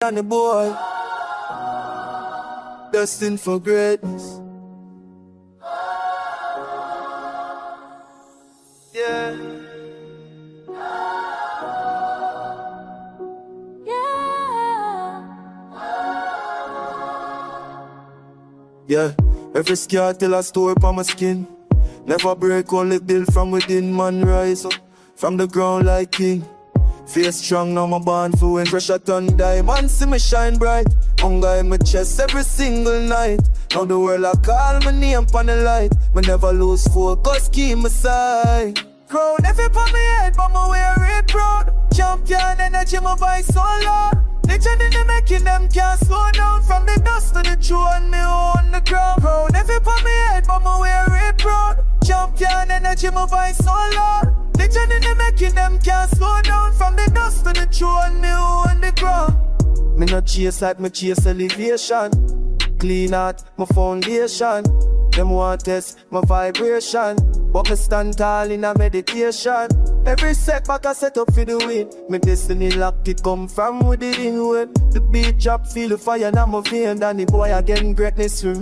And the boy destined for greatness. Yeah. Yeah, every scar tell a story upon my skin. Never break, only build from within. Man rise up from the ground like king. Face strong, now my born for when pressure turn diamond. See me shine bright, hunger in my chest every single night. Now the world I call my name on the light. Me never lose focus, keep my side. Crown every on my head, but me wear it proud. Champion energy, my voice so loud. Legend in the making, them can't slow down. From the dust to the throne, me on the ground. Crown every on my head, but me wear it proud. Champion energy, my voice so loud. Legend in the making, them can't slow down. From the dust to the throne, me on the ground. Me not chase like me chase elevation. Clean out my foundation. Them want test my vibration, but me stand tall in a meditation. Every setback I set up for the win. My destiny locked, it come from within. When the beat drop, feel the fire in my vein. And the boy again greatness for me.